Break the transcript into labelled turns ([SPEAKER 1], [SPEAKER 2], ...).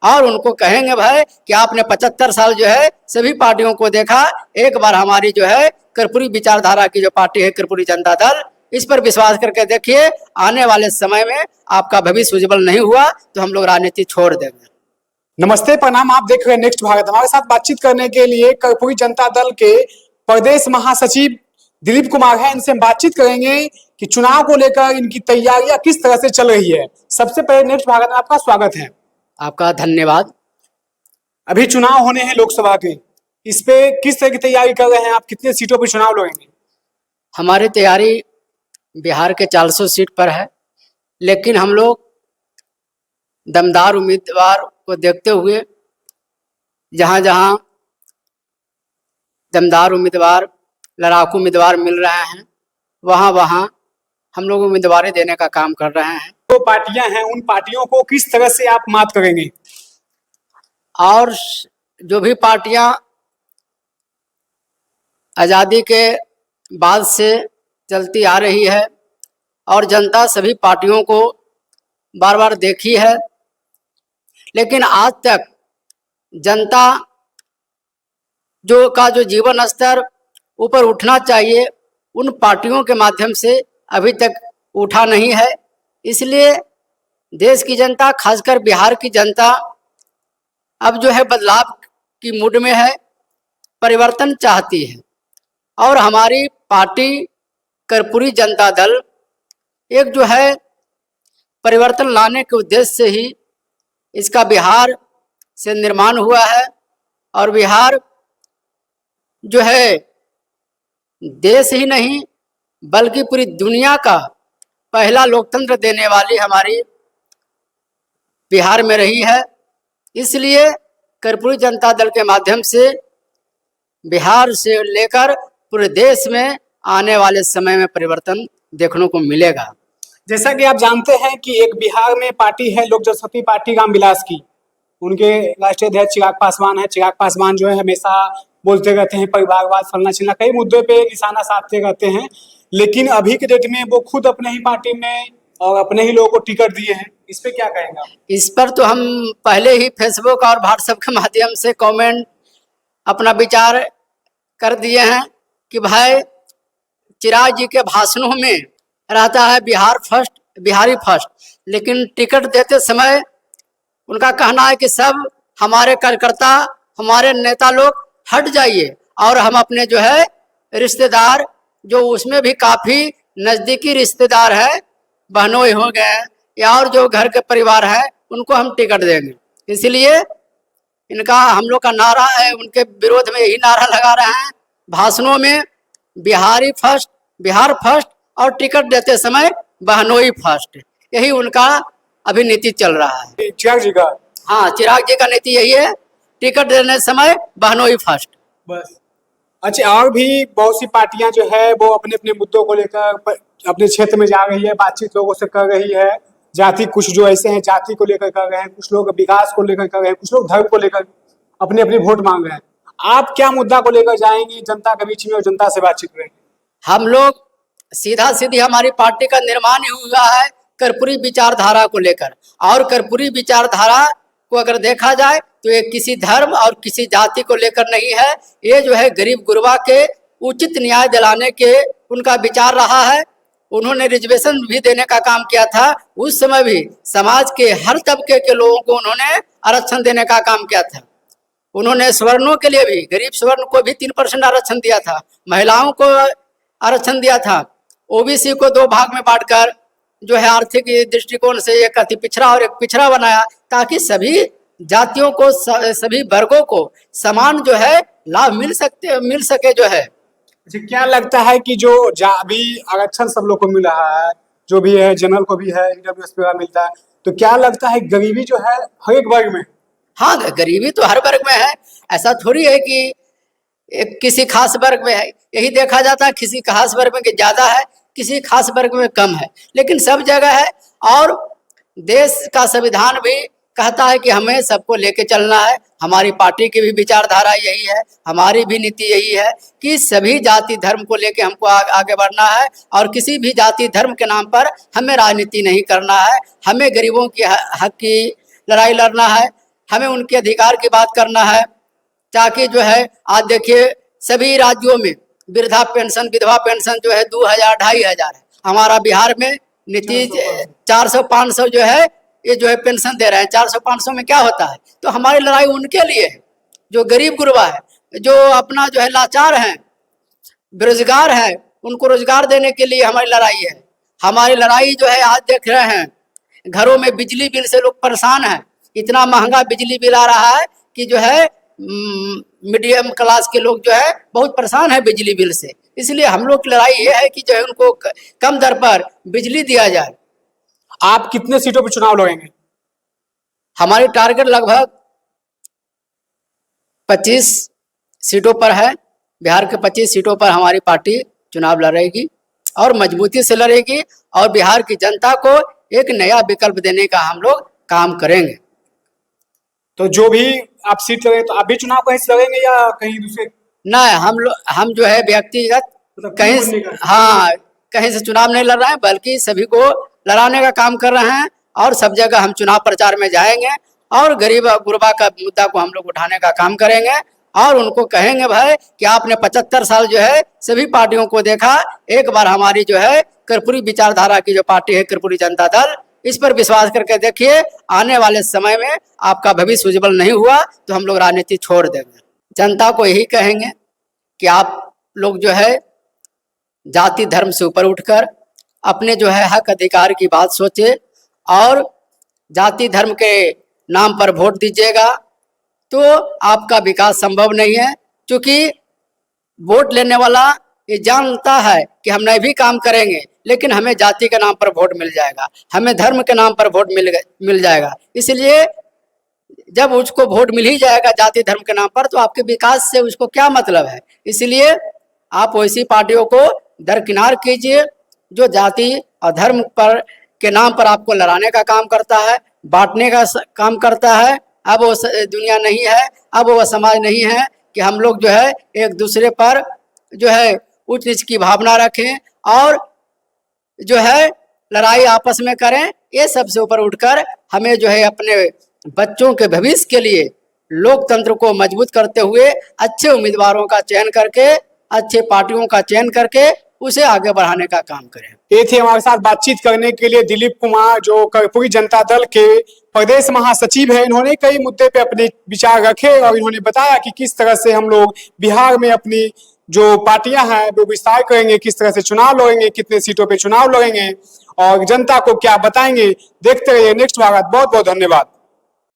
[SPEAKER 1] और उनको कहेंगे भाई कि आपने 75 साल जो है सभी पार्टियों को देखा, एक बार हमारी जो है कर्पूरी विचारधारा की जो पार्टी है कर्पूरी जनता दल, इस पर विश्वास करके देखिए, आने वाले समय में आपका भविष्य उज्जवल नहीं हुआ तो हम लोग राजनीति छोड़ देंगे।
[SPEAKER 2] नमस्ते, प्रणाम। आप देख रहे हैं नेक्स्ट भारत। हमारे साथ बातचीत करने के लिए कर्पूरी जनता दल के प्रदेश महासचिव दिलीप कुमार हैं। इनसे हम बातचीत करेंगे कि चुनाव को लेकर इनकी तैयारियां किस तरह से चल रही है। सबसे पहले नेक्स्ट भारत में आपका स्वागत है।
[SPEAKER 1] आपका धन्यवाद।
[SPEAKER 2] अभी चुनाव होने हैं लोकसभा के, इस पे किस तरह की तैयारी कर रहे हैं आप? कितने सीटों पर चुनाव लड़ेंगे?
[SPEAKER 1] हमारी तैयारी बिहार के 400 सीट पर है, लेकिन हम लोग दमदार उम्मीदवार को देखते हुए जहां जहां दमदार उम्मीदवार, लड़ाकू उम्मीदवार मिल रहे हैं, वहां वहां हम लोग उम्मीदवारी देने का काम कर रहे हैं।
[SPEAKER 2] जो पार्टियां हैं उन पार्टियों को किस तरह से आप मात करेंगे?
[SPEAKER 1] और जो भी पार्टियां आज़ादी के बाद से चलती आ रही है और जनता सभी पार्टियों को बार बार देखी है, लेकिन आज तक जनता जो जीवन स्तर ऊपर उठना चाहिए उन पार्टियों के माध्यम से अभी तक उठा नहीं है। इसलिए देश की जनता, खासकर बिहार की जनता अब जो है बदलाव की मूड में है, परिवर्तन चाहती है। और हमारी पार्टी कर्पूरी जनता दल एक जो है परिवर्तन लाने के उद्देश्य से ही इसका बिहार से निर्माण हुआ है। और बिहार जो है देश ही नहीं बल्कि पूरी दुनिया का पहला लोकतंत्र देने वाली हमारी बिहार में रही है। इसलिए कर्पूरी जनता दल के माध्यम से बिहार से लेकर पूरे देश में आने वाले समय में परिवर्तन देखने को मिलेगा।
[SPEAKER 2] जैसा कि आप जानते हैं कि एक बिहार में पार्टी है लोक जनशक्ति पार्टी रामविलास की, उनके राष्ट्रीय अध्यक्ष चिराग पासवान है। चिराग पासवान जो है हमेशा बोलते रहते हैं परिवारवाद, फलना चिलना, कई मुद्दों पे निशाना साधते रहते हैं। लेकिन अभी के डेट में वो खुद अपने ही पार्टी में और अपने ही लोगों को टिकट दिए हैं। इस पे क्या कहेंगे?
[SPEAKER 1] इस पर तो हम पहले ही फेसबुक और व्हाट्सएप के माध्यम से कमेंट अपना विचार कर दिए हैं कि भाई चिराग जी के भाषणों में रहता है बिहार फर्स्ट, बिहारी फर्स्ट, लेकिन टिकट देते समय उनका कहना है कि सब हमारे कार्यकर्ता, हमारे नेता लोग हट जाइए और हम अपने जो है रिश्तेदार, जो उसमें भी काफ़ी नज़दीकी रिश्तेदार है, बहनोई हो गए या और जो घर के परिवार है, उनको हम टिकट देंगे। इसलिए इनका हम लोग का नारा है, उनके विरोध में यही नारा लगा रहे हैं भाषणों में, बिहारी फर्स्ट, बिहार फर्स्ट, और टिकट देते समय बहनोई फर्स्ट। यही उनका अभी नीति चल रहा है।
[SPEAKER 2] चिराग जी का?
[SPEAKER 1] हाँ, चिराग जी का नीति यही है, टिकट देने समय बहनोई फर्स्ट
[SPEAKER 2] बस। अच्छा, और भी बहुत सी पार्टियां जो है वो अपने अपने मुद्दों को लेकर अपने क्षेत्र में जा रही है, बातचीत लोगों से कर रही है। जाति, कुछ जो ऐसे हैं जाति को लेकर कर रहे हैं, कुछ लोग विकास को लेकर कर रहे हैं, कुछ लोग धर्म को लेकर अपने अपने वोट मांग रहे हैं। आप क्या मुद्दा को लेकर जाएंगे जनता के बीच में और जनता से बातचीत करेंगे?
[SPEAKER 1] हम लोग सीधा सीधी हमारी पार्टी का निर्माण ही हुआ है कर्पूरी विचारधारा को लेकर, और कर्पूरी विचारधारा को अगर देखा जाए तो ये किसी धर्म और किसी जाति को लेकर नहीं है। ये जो है गरीब गुरबा के उचित न्याय दिलाने के उनका विचार रहा है। उन्होंने रिजर्वेशन भी देने का काम किया था, उस समय भी समाज के हर तबके के लोगों को उन्होंने आरक्षण देने का काम किया था। उन्होंने सवर्णों के लिए भी, गरीब सवर्ण को भी 3% आरक्षण दिया था, महिलाओं को आरक्षण दिया था, ओबीसी को 2 भाग में बांटकर जो है आर्थिक दृष्टिकोण से एक अति पिछड़ा और एक पिछड़ा बनाया, ताकि सभी जातियों को, सभी वर्गों को समान जो है लाभ मिल सके जो है।
[SPEAKER 2] अच्छा, क्या लगता है कि जो अभी आरक्षण सब लोग को मिल रहा है, जो भी है जनरल को भी है, ईडब्ल्यूएस पे मिलता है, तो क्या लगता है गरीबी जो है हर एक वर्ग में?
[SPEAKER 1] हाँ, गरीबी तो हर वर्ग में है। ऐसा थोड़ी है कि एक किसी खास वर्ग में है। यही देखा जाता है किसी खास वर्ग में ज़्यादा है, किसी खास वर्ग में कम है, लेकिन सब जगह है। और देश का संविधान भी कहता है कि हमें सबको लेके चलना है। हमारी पार्टी की भी विचारधारा यही है, हमारी भी नीति यही है कि सभी जाति धर्म को लेके हमको आगे बढ़ना है, और किसी भी जाति धर्म के नाम पर हमें राजनीति नहीं करना है। हमें गरीबों की हक की लड़ाई लड़ना है, हमें उनके अधिकार की बात करना है, ताकि जो है आज देखिए सभी राज्यों में वृद्धा पेंशन, विधवा पेंशन जो है 2000 2500 है। हमारा बिहार में नीतीश 400-500 जो है ये जो है पेंशन दे रहे हैं। 400-500 में क्या होता है? तो हमारी लड़ाई उनके लिए है जो गरीब गुरबा है, जो अपना जो है लाचार हैं, बेरोजगार है, उनको रोजगार देने के लिए हमारी लड़ाई है। हमारी लड़ाई जो है आज देख रहे हैं घरों में बिजली बिल से लोग परेशान हैं। इतना महंगा बिजली बिल आ रहा है कि जो है मीडियम क्लास के लोग जो है बहुत परेशान है बिजली बिल से। इसलिए हम लोग की लड़ाई ये है कि जो है उनको कम दर पर बिजली दिया जाए।
[SPEAKER 2] आप कितने सीटों पर चुनाव लड़ेंगे?
[SPEAKER 1] हमारी टारगेट लगभग 25 सीटों पर है। बिहार के 25 सीटों पर हमारी पार्टी चुनाव लड़ेगी और मजबूती से लड़ेगी और बिहार की जनता को एक नया विकल्प देने का हम लोग काम करेंगे।
[SPEAKER 2] तो जो भी आप सीट लड़ेंगे, तो आप भी चुनाव कहीं से लड़ेंगे या कहीं दूसरे?
[SPEAKER 1] नहीं, हम जो है व्यक्तिगत कहीं कहीं से चुनाव नहीं लड़ रहे हैं, बल्कि सभी को लड़ाने का काम कर रहे हैं और सब जगह हम चुनाव प्रचार में जाएंगे और गरीब गुरबा का मुद्दा को हम लोग उठाने का काम करेंगे और उनको कहेंगे भाई कि आपने 75 साल जो है सभी पार्टियों को देखा, एक बार हमारी जो है कर्पूरी विचारधारा की जो पार्टी है कर्पूरी जनता दल, इस पर विश्वास करके देखिए। आने वाले समय में आपका भविष्य उज्जवल नहीं हुआ तो हम लोग राजनीति छोड़ देंगे। जनता को यही कहेंगे कि आप लोग जो है जाति धर्म से ऊपर उठकर अपने जो है हक अधिकार की बात सोचे और जाति धर्म के नाम पर वोट दीजिएगा तो आपका विकास संभव नहीं है। क्योंकि वोट लेने वाला ये जानता है कि हम नहीं भी काम करेंगे लेकिन हमें जाति के नाम पर वोट मिल जाएगा, हमें धर्म के नाम पर वोट मिल जाएगा। इसलिए जब उसको वोट मिल ही जाएगा जाति धर्म के नाम पर तो आपके विकास से उसको क्या मतलब है। इसलिए आप वैसी पार्टियों को दरकिनार कीजिए जो जाति और धर्म पर के नाम पर आपको लड़ाने का काम करता है, बांटने का काम करता है। अब वो दुनिया नहीं है, अब वो समाज नहीं है कि हम लोग जो है एक दूसरे पर जो है उच्च नीच की भावना रखें और जो है लड़ाई आपस में करें। ये सबसे ऊपर उठकर हमें जो है अपने बच्चों के भविष्य के लिए लोकतंत्र को मजबूत करते हुए अच्छे उम्मीदवारों का चयन करके, अच्छे पार्टियों का चयन करके उसे आगे बढ़ाने का काम करें।
[SPEAKER 2] ये थे हमारे साथ बातचीत करने के लिए दिलीप कुमार, जो कर्पूरी जनता दल के प्रदेश महासचिव है। इन्होंने कई मुद्दे पे अपने विचार रखे और इन्होंने बताया कि किस तरह से हम लोग बिहार में अपनी जो पार्टियां हैं वो विस्तार करेंगे, किस तरह से चुनाव लड़ेंगे, कितने सीटों पे चुनाव लड़ेंगे और जनता को क्या बताएंगे। देखते रहिए नेक्स्ट भारत। बहुत बहुत धन्यवाद।